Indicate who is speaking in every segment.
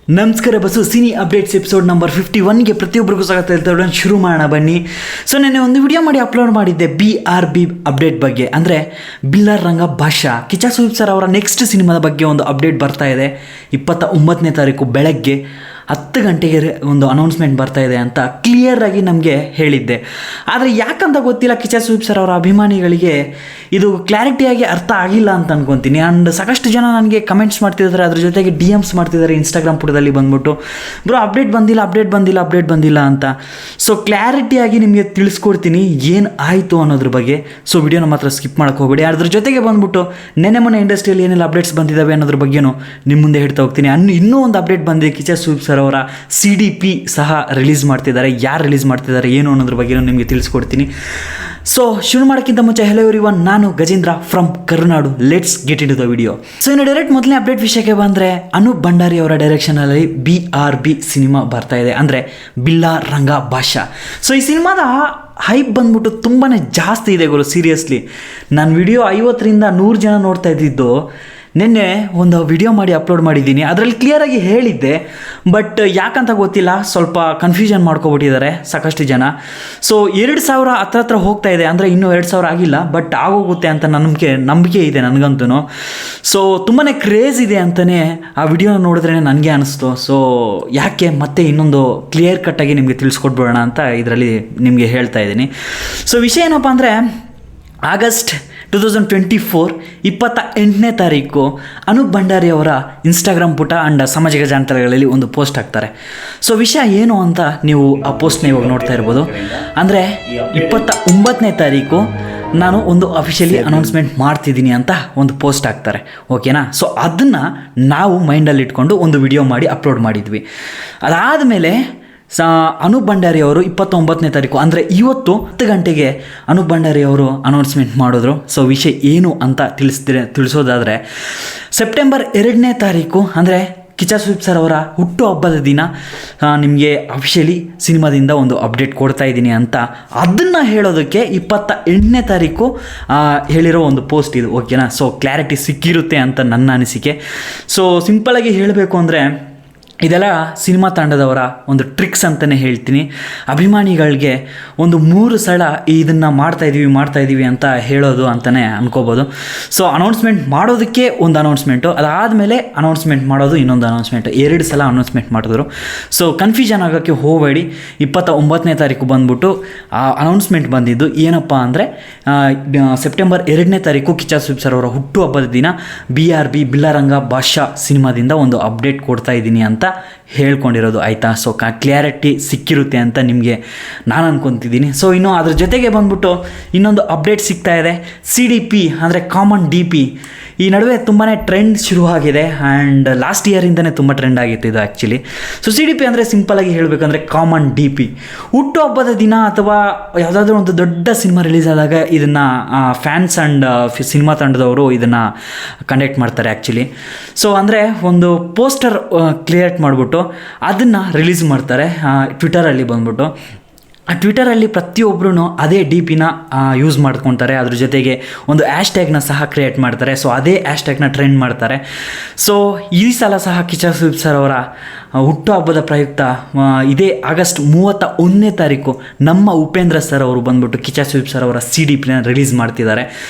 Speaker 1: ನಮಸ್ಕಾರ buzz cini updates episode number 51ಗೆ ಪ್ರತಿಯೊಬ್ಬರಿಗೂ ಸ್ವಾಗತ ಹೇಳ್ತಾ ಶುರು ಮಾಡೋಣ ಬನ್ನಿ. ಸೊ ನೆನ್ನೆ ಒಂದು ವಿಡಿಯೋ ಮಾಡಿ ಅಪ್ಲೋಡ್ ಮಾಡಿದ್ದೆ BRB ಅಪ್ಡೇಟ್ ಬಗ್ಗೆ, ಅಂದರೆ ಬಿಲ್ಲರ್ ರಂಗ ಭಾಷಾ ಕಿಚ್ಚ ಸುದೀಪ್ ಸರ್ ಅವರ ನೆಕ್ಸ್ಟ್ ಸಿನಿಮಾದ ಬಗ್ಗೆ ಒಂದು ಅಪ್ಡೇಟ್ ಬರ್ತಾ ಇದೆ. 29ನೇ ತಾರೀಕು ಬೆಳಗ್ಗೆ 10 ಗಂಟೆಗೆ ಒಂದು ಅನೌನ್ಸ್ಮೆಂಟ್ ಬರ್ತಾ ಇದೆ ಅಂತ ಕ್ಲಿಯರಾಗಿ ನಮಗೆ ಹೇಳಿದ್ದೆ. ಆದರೆ ಯಾಕಂತ ಗೊತ್ತಿಲ್ಲ, ಕಿಚ್ಚ ಸುದೀಪ್ ಸರ್ ಅವರ ಅಭಿಮಾನಿಗಳಿಗೆ ಇದು ಕ್ಲಾರಿಟಿಯಾಗಿ ಅರ್ಥ ಆಗಿಲ್ಲ ಅಂತ ಅನ್ಕೊತೀನಿ. ಆ್ಯಂಡ್ ಸಾಕಷ್ಟು ಜನ ನನಗೆ ಕಮೆಂಟ್ಸ್ ಮಾಡ್ತಿದ್ದಾರೆ, ಅದ್ರ ಜೊತೆಗೆ DMs ಮಾಡ್ತಿದ್ದಾರೆ ಇನ್ಸ್ಟಾಗ್ರಾಮ್ ಪುಟದಲ್ಲಿ ಬಂದ್ಬಿಟ್ಟು, ಬ್ರೋ ಅಪ್ಡೇಟ್ ಬಂದಿಲ್ಲ ಅಂತ. ಸೊ ಕ್ಲಾರಿಟಿಯಾಗಿ ನಿಮಗೆ ತಿಳಿಸ್ಕೊಡ್ತೀನಿ ಏನು ಆಯಿತು ಅನ್ನೋದ್ರ ಬಗ್ಗೆ. ಸೊ ವಿಡಿಯೋನ ಮಾತ್ರ ಸ್ಕಿಪ್ ಮಾಡೋಕ್ಕೆ ಹೋಗಬೇಡಿ. ಅದ್ರ ಜೊತೆಗೆ ಬಂದ್ಬಿಟ್ಟು ಮೊನ್ನೆ ಇಂಡಸ್ಟ್ರಿಯಲ್ಲಿ ಏನೆಲ್ಲ ಅಪ್ಡೇಟ್ಸ್ ಬಂದಿದ್ದಾವೆ ಅನ್ನೋದ್ರ ಬಗ್ಗೆನೂ ನಿಮ್ಮ ಮುಂದೆ ಹೇಳ್ತಾ ಹೋಗ್ತೀನಿ. ಇನ್ನೂ ಒಂದು ಅಪ್ಡೇಟ್ ಬಂದಿದೆ, ಕಿಚ್ಚ ಸುದೀಪ್ ಸರ್ ಅವರ CDP ಸಹ ರಿಲೀಸ್ ಮಾಡ್ತಿದ್ದಾರೆ. ಯಾರು ರಿಲೀಸ್ ಮಾಡ್ತಿದ್ದಾರೆ ಏನು ಅನ್ನೋದ್ರ ಬಗ್ಗೆ ನಿಮಗೆ ತಿಳಿಸ್ಕೊಡ್ತೀನಿ. ಸೊ ಶುರು ಮಾಡೋಕ್ಕಿಂತ ಮುಂಚೆ ಹೆಲೋ ಎವ್ರಿವನ್, ನಾನು Gajendra from Karunadu. Let's get into the video. So ಇನ್ನು ಡೈರೆಕ್ಟ್ ಮೊದಲನೇ ಅಪ್ಡೇಟ್ ವಿಷಯಕ್ಕೆ ಬಂದರೆ, ಅನೂಪ್ ಭಂಡಾರಿ ಅವರ ಡೈರೆಕ್ಷನಲ್ಲಿ BRB ಸಿನಿಮಾ ಬರ್ತಾ ಇದೆ, ಅಂದರೆ ಬಿಲ್ಲಾರ್ ರಂಗ ಭಾಷಾ. ಸೊ ಈ ಸಿನಿಮಾದ ಹೈಪ್ ಬಂದ್ಬಿಟ್ಟು ತುಂಬಾ ಜಾಸ್ತಿ ಇದೆ ಗುರು, ಸೀರಿಯಸ್ಲಿ. ನಾನು ವಿಡಿಯೋ 50ರಿಂದ 100 ಜನ ನೋಡ್ತಾ ಇದ್ದಿದ್ದು. ನಿನ್ನೆ ಒಂದು ವಿಡಿಯೋ ಮಾಡಿ ಅಪ್ಲೋಡ್ ಮಾಡಿದ್ದೀನಿ, ಅದರಲ್ಲಿ ಕ್ಲಿಯರಾಗಿ ಹೇಳಿದ್ದೆ. ಬಟ್ ಯಾಕಂತ ಗೊತ್ತಿಲ್ಲ, ಸ್ವಲ್ಪ ಕನ್ಫ್ಯೂಷನ್ ಮಾಡ್ಕೊಬಿಟ್ಟಿದ್ದಾರೆ ಸಾಕಷ್ಟು ಜನ. ಸೊ 2000 ಹತ್ರ ಹೋಗ್ತಾ ಇದೆ, ಅಂದರೆ ಇನ್ನೂ 2000 ಆಗಿಲ್ಲ, ಬಟ್ ಆಗೋಗುತ್ತೆ ಅಂತ ನಂಬಿಕೆ ಇದೆ ನನಗಂತೂ. ಸೊ ತುಂಬಾ ಕ್ರೇಜ್ ಇದೆ ಅಂತಲೇ ಆ ವಿಡಿಯೋನ ನೋಡಿದ್ರೇ ನನಗೆ ಅನಿಸ್ತು. ಸೊ ಯಾಕೆ ಮತ್ತೆ ಇನ್ನೊಂದು ಕ್ಲಿಯರ್ ಕಟ್ಟಾಗಿ ನಿಮಗೆ ತಿಳಿಸ್ಕೊಟ್ಬಿಡೋಣ ಅಂತ ಇದರಲ್ಲಿ ನಿಮಗೆ ಹೇಳ್ತಾ ಇದ್ದೀನಿ. ಸೊ ವಿಷಯ ಏನಪ್ಪ ಅಂದರೆ, ಆಗಸ್ಟ್ 2024 28ನೇ ತಾರೀಕು ಅನೂಪ್ ಭಂಡಾರಿ ಅವರ ಇನ್ಸ್ಟಾಗ್ರಾಮ್ ಪುಟ ಆ್ಯಂಡ್ ಸಾಮಾಜಿಕ ಜಾಲತಾಣಗಳಲ್ಲಿ ಒಂದು ಪೋಸ್ಟ್ ಹಾಕ್ತಾರೆ. ಸೊ ವಿಷಯ ಏನು ಅಂತ ನೀವು ಆ ಪೋಸ್ಟ್ನ ಇವಾಗ ನೋಡ್ತಾ ಇರ್ಬೋದು. ಅಂದರೆ 29ನೇ ತಾರೀಕು ನಾನು ಒಂದು ಅಫಿಷಿಯಲಿ ಅನೌನ್ಸ್ಮೆಂಟ್ ಮಾಡ್ತಿದ್ದೀನಿ ಅಂತ ಒಂದು ಪೋಸ್ಟ್ ಹಾಕ್ತಾರೆ, ಓಕೆನಾ. ಸೊ ಅದನ್ನು ನಾವು ಮೈಂಡಲ್ಲಿ ಇಟ್ಕೊಂಡು ಒಂದು ವಿಡಿಯೋ ಮಾಡಿ ಅಪ್ಲೋಡ್ ಮಾಡಿದ್ವಿ. ಅದಾದಮೇಲೆ ಅನೂಪ್ ಭಂಡಾರಿ ಅವರು 29ನೇ ತಾರೀಕು, ಅಂದರೆ ಇವತ್ತು 10 ಗಂಟೆಗೆ ಅನೂಪ್ ಭಂಡಾರಿ ಅವರು ಅನೌನ್ಸ್ಮೆಂಟ್ ಮಾಡಿದ್ರು. ಸೊ ವಿಷಯ ಏನು ಅಂತ ತಿಳಿಸೋದಾದರೆ, ಸೆಪ್ಟೆಂಬರ್ 2ನೇ ತಾರೀಕು, ಅಂದರೆ ಕಿಚ್ಚ ಸುದೀಪ್ ಸರ್ ಅವರ ಹುಟ್ಟುಹಬ್ಬದ ದಿನ ನಿಮಗೆ ಅಫಿಷಿಯಲಿ ಸಿನಿಮಾದಿಂದ ಒಂದು ಅಪ್ಡೇಟ್ ಕೊಡ್ತಾ ಇದ್ದೀನಿ ಅಂತ ಅದನ್ನು ಹೇಳೋದಕ್ಕೆ 28ನೇ ತಾರೀಕು ಹೇಳಿರೋ ಒಂದು ಪೋಸ್ಟ್ ಇದು, ಓಕೆನಾ. ಸೊ ಕ್ಲಾರಿಟಿ ಸಿಕ್ಕಿರುತ್ತೆ ಅಂತ ನನ್ನ ಅನಿಸಿಕೆ. ಸೊ ಸಿಂಪಲಾಗಿ ಹೇಳಬೇಕು ಅಂದರೆ, ಇದೆಲ್ಲ ಸಿನಿಮಾ ತಂಡದವರ ಒಂದು ಟ್ರಿಕ್ಸ್ ಅಂತಲೇ ಹೇಳ್ತೀನಿ. ಅಭಿಮಾನಿಗಳಿಗೆ ಒಂದು 3 ಸಲ ಇದನ್ನು ಮಾಡ್ತಾ ಇದ್ದೀವಿ ಅಂತ ಹೇಳೋದು ಅಂತಲೇ ಅನ್ಕೋಬೋದು. ಸೊ ಅನೌನ್ಸ್ಮೆಂಟ್ ಮಾಡೋದಕ್ಕೆ ಒಂದು ಅನೌನ್ಸ್ಮೆಂಟು, ಅದಾದಮೇಲೆ ಅನೌನ್ಸ್ಮೆಂಟ್ ಮಾಡೋದು ಇನ್ನೊಂದು ಅನೌನ್ಸ್ಮೆಂಟು, 2 ಸಲ ಅನೌನ್ಸ್ಮೆಂಟ್ ಮಾಡಿದ್ರು. ಸೊ ಕನ್ಫ್ಯೂಷನ್ ಆಗೋಕ್ಕೆ ಹೋಗಬೇಡಿ. 29ನೇ ತಾರೀಕು ಬಂದ್ಬಿಟ್ಟು ಅನೌನ್ಸ್ಮೆಂಟ್ ಬಂದಿದ್ದು ಏನಪ್ಪ ಅಂದರೆ, ಸೆಪ್ಟೆಂಬರ್ 2ನೇ ತಾರೀಕು ಕಿಚ್ಚ ಸುದೀಪ್ ಸರ್ ಅವರ ಹುಟ್ಟುಹಬ್ಬದ ದಿನ BRB ಬಿಲ್ಲರಂಗ ಭಾಷಾ ಸಿನಿಮಾದಿಂದ ಒಂದು ಅಪ್ಡೇಟ್ ಕೊಡ್ತಾ ಇದ್ದೀನಿ ಅಂತ ಹೇಳ್ಕೊಂಡಿರೋದು, ಆಯಿತಾ. ಸೊ ಕ್ಲಿಯಾರಿಟಿ ಸಿಕ್ಕಿರುತ್ತೆ ಅಂತ ನಿಮಗೆ ನಾನು ಅನ್ಕೊತಿದ್ದೀನಿ. ಸೊ ಇನ್ನು ಅದ್ರ ಜೊತೆಗೆ ಬಂದ್ಬಿಟ್ಟು ಇನ್ನೊಂದು ಅಪ್ಡೇಟ್ ಸಿಗ್ತಾ ಇದೆ, CDP ಅಂದರೆ ಕಾಮನ್ DP. ಈ ನಡುವೆ ತುಂಬಾ ಟ್ರೆಂಡ್ ಶುರುವಾಗಿದೆ, ಆ್ಯಂಡ್ ಲಾಸ್ಟ್ ಇಯರಿಂದನೇ ತುಂಬ ಟ್ರೆಂಡ್ ಆಗಿತ್ತು ಇದು ಆ್ಯಕ್ಚುಲಿ. ಸೊ CDP ಅಂದರೆ ಸಿಂಪಲಾಗಿ ಹೇಳಬೇಕಂದ್ರೆ ಕಾಮನ್ DP. ಹುಟ್ಟುಹಬ್ಬದ ದಿನ ಅಥವಾ ಯಾವುದಾದ್ರೂ ಒಂದು ದೊಡ್ಡ ಸಿನಿಮಾ ರಿಲೀಸ್ ಆದಾಗ ಇದನ್ನು ಫ್ಯಾನ್ಸ್ ಆ್ಯಂಡ್ ಸಿನಿಮಾ ತಂಡದವರು ಇದನ್ನು ಕಂಡಕ್ಟ್ ಮಾಡ್ತಾರೆ ಆ್ಯಕ್ಚುಲಿ. ಸೊ ಅಂದರೆ ಒಂದು ಪೋಸ್ಟರ್ ಕ್ರಿಯೇಟ್ ಮಾಡಿಬಿಟ್ಟು ಅದನ್ನು ರಿಲೀಸ್ ಮಾಡ್ತಾರೆ ಟ್ವಿಟರಲ್ಲಿ ಬಂದ್ಬಿಟ್ಟು. ಆ ಟ್ವಿಟರಲ್ಲಿ ಪ್ರತಿಯೊಬ್ಬರೂ ಅದೇ DPನ ಯೂಸ್ ಮಾಡ್ಕೊತಾರೆ. ಅದ್ರ ಜೊತೆಗೆ ಒಂದು ಹ್ಯಾಶ್ಟ್ಯಾಗ್ನ ಸಹ ಕ್ರಿಯೇಟ್ ಮಾಡ್ತಾರೆ. ಸೊ ಅದೇ ಹ್ಯಾಶ್ಟ್ಯಾಗ್ನ ಟ್ರೆಂಡ್ ಮಾಡ್ತಾರೆ. ಸೊ ಈ ಸಲ ಸಹ ಕಿಚ್ಚ ಸುದೀಪ್ ಸರ್ ಅವರ ಹುಟ್ಟುಹಬ್ಬದ ಪ್ರಯುಕ್ತ ಇದೇ ಆಗಸ್ಟ್ 31ನೇ ತಾರೀಕು ನಮ್ಮ ಉಪೇಂದ್ರ ಸರ್ ಅವರು ಬಂದ್ಬಿಟ್ಟು ಕಿಚ್ಚ ಸುದೀಪ್ ಸರ್ ಅವರ CDPನ ರಿಲೀಸ್ ಮಾಡ್ತಿದ್ದಾರೆ.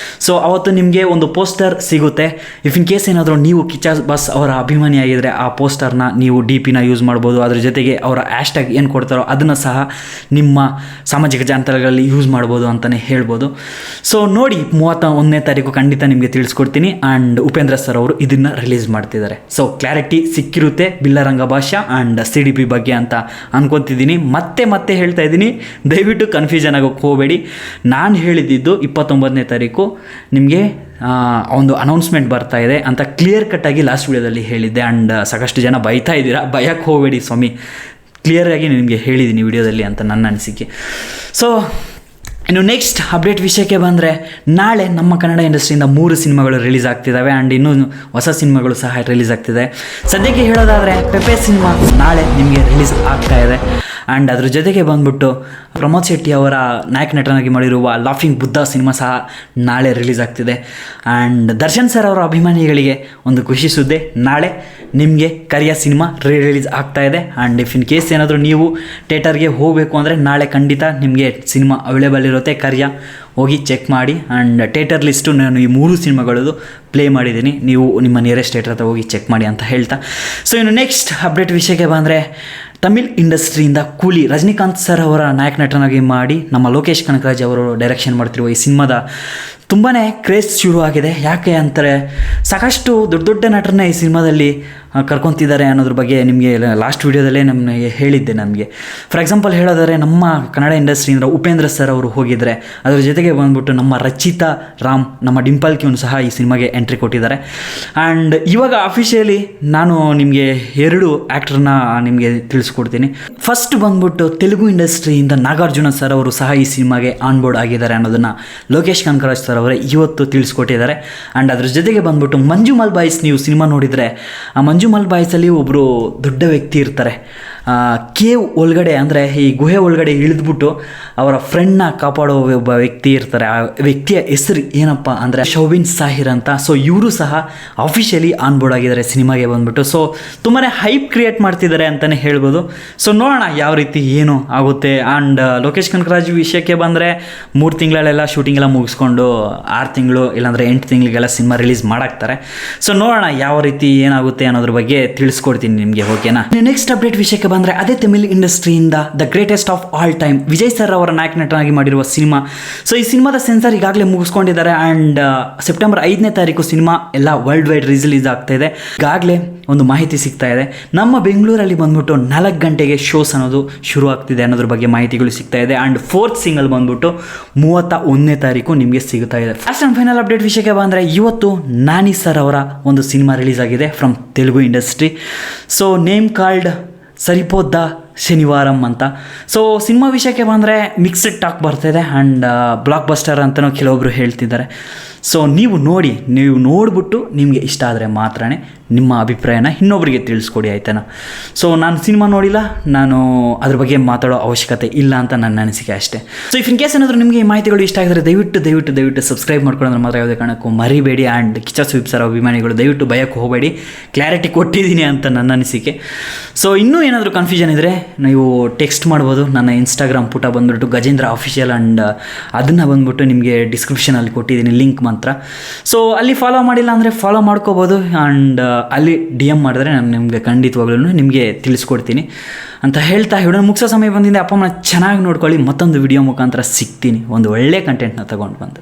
Speaker 1: ಸೊ ಅವತ್ತು ನಿಮಗೆ ಒಂದು ಪೋಸ್ಟರ್ ಸಿಗುತ್ತೆ. ಇಫ್ ಇನ್ ಕೇಸ್ ಏನಾದರೂ ನೀವು ಕಿಚ್ಚ ಬಸ್ ಅವರ ಅಭಿಮಾನಿಯಾಗಿದ್ದರೆ ಆ ಪೋಸ್ಟರ್ನ ನೀವು DPನ ಯೂಸ್ ಮಾಡ್ಬೋದು. ಅದ್ರ ಜೊತೆಗೆ ಅವರ ಹ್ಯಾಶ್ಟ್ಯಾಗ್ ಏನು ಕೊಡ್ತಾರೋ ಅದನ್ನು ಸಹ ನಿಮ್ಮ ಸಾಮಾಜಿಕ ಜಾಲತಾಣಗಳಲ್ಲಿ ಯೂಸ್ ಮಾಡ್ಬೋದು ಅಂತಲೇ ಹೇಳ್ಬೋದು. ಸೊ ನೋಡಿ, 31ನೇ ತಾರೀಕು ಖಂಡಿತ ನಿಮಗೆ ತಿಳಿಸ್ಕೊಡ್ತೀನಿ. ಆ್ಯಂಡ್ ಉಪೇಂದ್ರ ಸರ್ ಅವರು ಇದನ್ನು ರಿಲೀಸ್ ಮಾಡ್ತಿದ್ದಾರೆ. ಸೊ ಕ್ಲಾರಿಟಿ ಸಿಕ್ಕಿರುತ್ತೆ ಬಿಲ್ಲರಂಗ ಭಾಷಾ ಆ್ಯಂಡ್ CDP ಬಗ್ಗೆ ಅಂತ ಅನ್ಕೊತಿದ್ದೀನಿ. ಮತ್ತೆ ಹೇಳ್ತಾ ಇದ್ದೀನಿ, ದಯವಿಟ್ಟು ಕನ್ಫ್ಯೂಷನ್ ಆಗೋಕ್ಕೆ ಹೋಗಬೇಡಿ. ನಾನು ಹೇಳಿದ್ದು 29ನೇ ತಾರೀಕು ನಿಮಗೆ ಒಂದು ಅನೌನ್ಸ್ಮೆಂಟ್ ಬರ್ತಾ ಇದೆ ಅಂತ ಕ್ಲಿಯರ್ ಕಟ್ಟಾಗಿ ಲಾಸ್ಟ್ ವಿಡಿಯೋದಲ್ಲಿ ಹೇಳಿದ್ದೆ. ಆ್ಯಂಡ್ ಸಾಕಷ್ಟು ಜನ ಬೈತಾ ಇದ್ದೀರಾ, ಭಯಕ್ಕೆ ಹೋಗಬೇಡಿ ಸ್ವಾಮಿ, ಕ್ಲಿಯರಾಗಿ ನಿಮಗೆ ಹೇಳಿದ್ದೀನಿ ವಿಡಿಯೋದಲ್ಲಿ ಅಂತ ನನ್ನ ಅನಿಸಿಕೆ. ಸೊ ಇನ್ನು ನೆಕ್ಸ್ಟ್ ಅಪ್ಡೇಟ್ ವಿಷಯಕ್ಕೆ ಬಂದರೆ, ನಾಳೆ ನಮ್ಮ ಕನ್ನಡ ಇಂಡಸ್ಟ್ರಿಯಿಂದ 3 ಸಿನಿಮಾಗಳು ರಿಲೀಸ್ ಆಗ್ತಿದ್ದಾವೆ. ಆ್ಯಂಡ್ ಇನ್ನೂ ಹೊಸ ಸಿನಿಮಾಗಳು ಸಹ ರಿಲೀಸ್ ಆಗ್ತಿದೆ. ಸದ್ಯಕ್ಕೆ ಹೇಳೋದಾದರೆ ಪೆಪೆ ಸಿನಿಮಾ ನಾಳೆ ನಿಮಗೆ ರಿಲೀಸ್ ಆಗ್ತಾ ಇದೆ. ಆ್ಯಂಡ್ ಅದ್ರ ಜೊತೆಗೆ ಬಂದ್ಬಿಟ್ಟು ಪ್ರಮೋದ್ ಶೆಟ್ಟಿ ಅವರ ನಾಯಕ ನಟನಾಗಿ ಮಾಡಿರುವ ಲಾಫಿಂಗ್ ಬುದ್ಧ ಸಿನಿಮಾ ಸಹ ನಾಳೆ ರಿಲೀಸ್ ಆಗ್ತಿದೆ. ಆ್ಯಂಡ್ ದರ್ಶನ್ ಸರ್ ಅವರ ಅಭಿಮಾನಿಗಳಿಗೆ ಒಂದು ಖುಷಿ ಸುದ್ದಿ, ನಾಳೆ ನಿಮಗೆ ಕರಿಯ ಸಿನಿಮಾ ರಿಲೀಸ್ ಆಗ್ತಾ ಇದೆ. ಆ್ಯಂಡ್ ಇಫ್ ಇನ್ ಕೇಸ್ ಏನಾದರೂ ನೀವು ಥಿಯೇಟರ್ಗೆ ಹೋಗಬೇಕು ಅಂದರೆ ನಾಳೆ ಖಂಡಿತ ನಿಮಗೆ ಸಿನಿಮಾ ಅವೈಲೇಬಲ್ ಇರುತ್ತೆ. ಕರಿಯ ಹೋಗಿ ಚೆಕ್ ಮಾಡಿ. ಆ್ಯಂಡ್ ಥಿಯೇಟರ್ ಲಿಸ್ಟು ನಾನು ಈ 3 ಸಿನಿಮಾಗಳದ್ದು ಪ್ಲೇ ಮಾಡಿದ್ದೀನಿ, ನೀವು ನಿಮ್ಮ ನಿಯರೆಸ್ಟ್ ಥಿಯೇಟರ್ ಹತ್ರ ಹೋಗಿ ಚೆಕ್ ಮಾಡಿ ಅಂತ ಹೇಳ್ತಾ, ಸೊ ಇನ್ನು ನೆಕ್ಸ್ಟ್ ಅಪ್ಡೇಟ್ ವಿಷಯಕ್ಕೆ ಬಂದರೆ, ತಮಿಳ್ ಇಂಡಸ್ಟ್ರಿಯಿಂದ ಕೂಲಿ ರಜನಿಕಾಂತ್ ಸರ್ ಅವರ ನಾಯಕ ನಟನಾಗಿ ಮಾಡಿ ನಮ್ಮ ಲೋಕೇಶ್ ಕನಕರಾಜ್ ಅವರು ಡೈರೆಕ್ಷನ್ ಮಾಡ್ತಿರುವ ಈ ಸಿನಿಮಾದ ತುಂಬಾ ಕ್ರೇಜ್ ಶುರು ಆಗಿದೆ. ಯಾಕೆ ಅಂತಾರೆ, ಸಾಕಷ್ಟು ದೊಡ್ಡ ದೊಡ್ಡ ನಟರನ್ನ ಈ ಸಿನಿಮಾದಲ್ಲಿ ಕರ್ಕೊತಿದ್ದಾರೆ ಅನ್ನೋದ್ರ ಬಗ್ಗೆ ನಿಮಗೆ ಲಾಸ್ಟ್ ವೀಡಿಯೋದಲ್ಲೇ ನಮಗೆ ಹೇಳಿದ್ದೆ. ನಮಗೆ ಫಾರ್ ಎಕ್ಸಾಂಪಲ್ ಹೇಳೋದಾದರೆ, ನಮ್ಮ ಕನ್ನಡ ಇಂಡಸ್ಟ್ರಿಯಿಂದ ಉಪೇಂದ್ರ ಸರ್ ಅವರು ಹೋಗಿದ್ದಾರೆ, ಅದರ ಜೊತೆಗೆ ಬಂದ್ಬಿಟ್ಟು ನಮ್ಮ ರಚಿತಾ ರಾಮ್, ನಮ್ಮ ಡಿಂಪಲ್ ಕ್ಯೂನ್ ಸಹ ಈ ಸಿನಿಮಾಗೆ ಎಂಟ್ರಿ ಕೊಟ್ಟಿದ್ದಾರೆ. ಆ್ಯಂಡ್ ಇವಾಗ ಅಫಿಷಿಯಲಿ ನಾನು ನಿಮಗೆ 2 ಆ್ಯಕ್ಟ್ರನ್ನ ನಿಮಗೆ ತಿಳಿಸ್ಕೊಡ್ತೀನಿ. ಫಸ್ಟ್ ಬಂದ್ಬಿಟ್ಟು ತೆಲುಗು ಇಂಡಸ್ಟ್ರಿಯಿಂದ ನಾಗಾರ್ಜುನ ಸರ್ ಅವರು ಸಹ ಈ ಸಿನಿಮಾಗೆ ಆನ್ ಬೋರ್ಡ್ ಆಗಿದ್ದಾರೆ ಅನ್ನೋದನ್ನು ಲೋಕೇಶ್ ಕನಕರಾಜ್ ಸರ್ ಅವರೇ ಇವತ್ತು ತಿಳಿಸ್ಕೊಟ್ಟಿದ್ದಾರೆ. ಆ್ಯಂಡ್ ಅದ್ರ ಜೊತೆಗೆ ಬಂದ್ಬಿಟ್ಟು ಮಂಜುಮಲ್ ಬಾಯ್ಸ್, ನೀವು ಸಿನಿಮಾ ನೋಡಿದರೆ ಆ ಮಂಜುಮಲ್ ಬಾಯ್ಸಲ್ಲಿ ಒಬ್ಬರು ದೊಡ್ಡ ವ್ಯಕ್ತಿ ಇರ್ತಾರೆ. ಕೇವ್ ಒಳಗಡೆ ಅಂದರೆ ಈ ಗುಹೆ ಒಳಗಡೆ ಇಳಿದ್ಬಿಟ್ಟು ಅವರ ಫ್ರೆಂಡ್ನ ಕಾಪಾಡೋ ಒಬ್ಬ ವ್ಯಕ್ತಿ ಇರ್ತಾರೆ. ಆ ವ್ಯಕ್ತಿಯ ಹೆಸರು ಏನಪ್ಪ ಅಂದರೆ ಶೋಬಿನ್ ಸಾಹಿರ್ ಅಂತ. ಸೊ ಇವರು ಸಹ ಅಫಿಷಿಯಲಿ ಆನ್ ಬೋರ್ಡ್ ಆಗಿದ್ದಾರೆ ಸಿನಿಮಾಗೆ ಬಂದ್ಬಿಟ್ಟು. ಸೊ ತುಂಬಾ ಹೈಪ್ ಕ್ರಿಯೇಟ್ ಮಾಡ್ತಿದ್ದಾರೆ ಅಂತಲೇ ಹೇಳ್ಬೋದು. ಸೊ ನೋಡೋಣ ಯಾವ ರೀತಿ ಏನು ಆಗುತ್ತೆ. ಆ್ಯಂಡ್ ಲೋಕೇಶ್ ಕನಕರಾಜ್ ವಿಷಯಕ್ಕೆ ಬಂದರೆ 3 ತಿಂಗಳಲ್ಲೆಲ್ಲ ಶೂಟಿಂಗ್ ಎಲ್ಲ ಮುಗಿಸ್ಕೊಂಡು 6 ತಿಂಗಳು ಇಲ್ಲಾಂದರೆ 8 ತಿಂಗಳಿಗೆಲ್ಲ ಸಿನಿಮಾ ರಿಲೀಸ್ ಮಾಡಾಕ್ತಾರೆ. ಸೊ ನೋಡೋಣ ಯಾವ ರೀತಿ ಏನಾಗುತ್ತೆ ಅನ್ನೋದ್ರ ಬಗ್ಗೆ ತಿಳಿಸ್ಕೊಡ್ತೀನಿ ನಿಮಗೆ, ಓಕೆನಾ. ನೆಕ್ಸ್ಟ್ ಅಪ್ಡೇಟ್ ವಿಷಯಕ್ಕೆ ಬಂದರೆ, ಅದೇ ತಮಿಳ್ ಇಂಡಸ್ಟ್ರಿಯಿಂದ the greatest of all time Vijay sir ಅವರ ನಾಯಕ ನಟನಾಗಿ ಮಾಡಿರುವ ಸಿನಿಮಾ. ಸೊ ಈ ಸಿನಿಮಾದ ಸೆನ್ಸರ್ ಈಗಾಗಲೇ ಮುಗಿಸ್ಕೊಂಡಿದ್ದಾರೆ. ಆ್ಯಂಡ್ ಸೆಪ್ಟೆಂಬರ್ 5ನೇ ತಾರೀಕು ಸಿನಿಮಾ ಎಲ್ಲ ವರ್ಲ್ಡ್ ವೈಡ್ ರಿಲೀಸ್ ಆಗ್ತಾ ಇದೆ. ಈಗಾಗಲೇ ಒಂದು ಮಾಹಿತಿ ಸಿಗ್ತಾ ಇದೆ, ನಮ್ಮ ಬೆಂಗಳೂರಲ್ಲಿ ಬಂದ್ಬಿಟ್ಟು 4 ಗಂಟೆಗೆ ಶೋಸ್ ಅನ್ನೋದು ಶುರು ಆಗ್ತಿದೆ ಅನ್ನೋದ್ರ ಬಗ್ಗೆ ಮಾಹಿತಿಗಳು ಸಿಗ್ತಾ ಇದೆ. ಆ್ಯಂಡ್ 4th ಸಿಂಗಲ್ ಬಂದ್ಬಿಟ್ಟು 31ನೇ ತಾರೀಕು ನಿಮಗೆ ಸಿಗ್ತಾ ಇದೆ. ಫಸ್ಟ್ ಆ್ಯಂಡ್ ಫೈನಲ್ ಅಪ್ಡೇಟ್ ವಿಷಯಕ್ಕೆ ಬಂದರೆ, ಇವತ್ತು ನಾನಿ ಸರ್ ಅವರ ಒಂದು ಸಿನಿಮಾ ರಿಲೀಸ್ ಆಗಿದೆ from Telugu industry. So name called Saripodhaa Sanivaaram ಅಂತ. ಸೊ ಸಿನಿಮಾ ವಿಷಯಕ್ಕೆ ಬಂದರೆ ಮಿಕ್ಸ್ಡ್ ಟಾಕ್ ಬರ್ತಾಯಿದೆ. ಆ್ಯಂಡ್ ಬ್ಲಾಕ್ ಬಸ್ಟರ್ ಅಂತಲೂ ಕೆಲವೊಬ್ಬರು ಹೇಳ್ತಿದ್ದಾರೆ. ಸೊ ನೀವು ನೋಡಿಬಿಟ್ಟು ನಿಮಗೆ ಇಷ್ಟ ಆದರೆ ಮಾತ್ರ ನಿಮ್ಮ ಅಭಿಪ್ರಾಯನ ಇನ್ನೊಬ್ಬರಿಗೆ ತಿಳಿಸ್ಕೊಡಿ, ಆಯ್ತಾನ. ಸೊ ನಾನು ಸಿನಿಮಾ ನೋಡಿಲ್ಲ, ನಾನು ಅದ್ರ ಬಗ್ಗೆ ಮಾತಾಡೋ ಅವಶ್ಯಕತೆ ಇಲ್ಲ ಅಂತ ನನ್ನ ಅನಿಸಿಕೆ ಅಷ್ಟೇ. ಸೊ ಇಫ್ ಇನ್ ಕೇಸ್ ಏನಾದರೂ ನಿಮಗೆ ಈ ಮಾಹಿತಿಗಳು ಇಷ್ಟ ಆಗಿದ್ರೆ ದಯವಿಟ್ಟು ಸಬ್ಸ್ಕ್ರೈಬ್ ಮಾಡ್ಕೊಳ್ಳೋದ್ರೆ ಮಾತ್ರ ಯಾವುದೇ ಕಾರಣಕ್ಕೂ ಮರಿಬೇಡಿ. ಆ್ಯಂಡ್ ಕಿಚ್ಚ ಸುದೀಪ್ ಸರ್ ಅಭಿಮಾನಿಗಳು ದಯವಿಟ್ಟು ಭಯಕ್ಕೆ ಹೋಗಬೇಡಿ, ಕ್ಲಾರಿಟಿ ಕೊಟ್ಟಿದ್ದೀನಿ ಅಂತ ನನ್ನ ಅನಿಸಿಕೆ. ಸೊ ಇನ್ನೂ ಏನಾದರೂ ಕನ್ಫ್ಯೂಷನ್ ಇದ್ದರೆ ನೀವು ಟೆಕ್ಸ್ಟ್ ಮಾಡ್ಬೋದು. ನನ್ನ ಇನ್ಸ್ಟಾಗ್ರಾಮ್ ಪುಟ ಬಂದುಬಿಟ್ಟು ಗಜೇಂದ್ರ ಅಫಿಷಿಯಲ್, ಆ್ಯಂಡ್ ಅದನ್ನು ಬಂದುಬಿಟ್ಟು ನಿಮಗೆ ಡಿಸ್ಕ್ರಿಪ್ಷನಲ್ಲಿ ಕೊಟ್ಟಿದ್ದೀನಿ ಲಿಂಕ್ ಮಾತ್ರ. ಸೊ ಅಲ್ಲಿ ಫಾಲೋ ಮಾಡಿಲ್ಲ ಅಂದರೆ ಫಾಲೋ ಮಾಡ್ಕೋಬೋದು. ಆ್ಯಂಡ್ ಅಲ್ಲಿ DM ಮಾಡಿದ್ರೆ ನಾನು ನಿಮಗೆ ಖಂಡಿತವಾಗ್ಲೂ ನಿಮಗೆ ತಿಳಿಸ್ಕೊಡ್ತೀನಿ ಅಂತ ಹೇಳ್ತಾ, ವಿಡಿಯೋ ಮುಗಿಸೋ ಸಮಯ ಬಂದಿದೆ. ಅಪ್ಪ ಅಮ್ಮನ ಚೆನ್ನಾಗಿ ನೋಡ್ಕೊಳ್ಳಿ. ಮತ್ತೊಂದು ವಿಡಿಯೋ ಮುಖಾಂತರ ಸಿಗ್ತೀನಿ ಒಂದು ಒಳ್ಳೆ ಕಂಟೆಂಟ್ನ ತಗೊಂಡು ಬಂದು.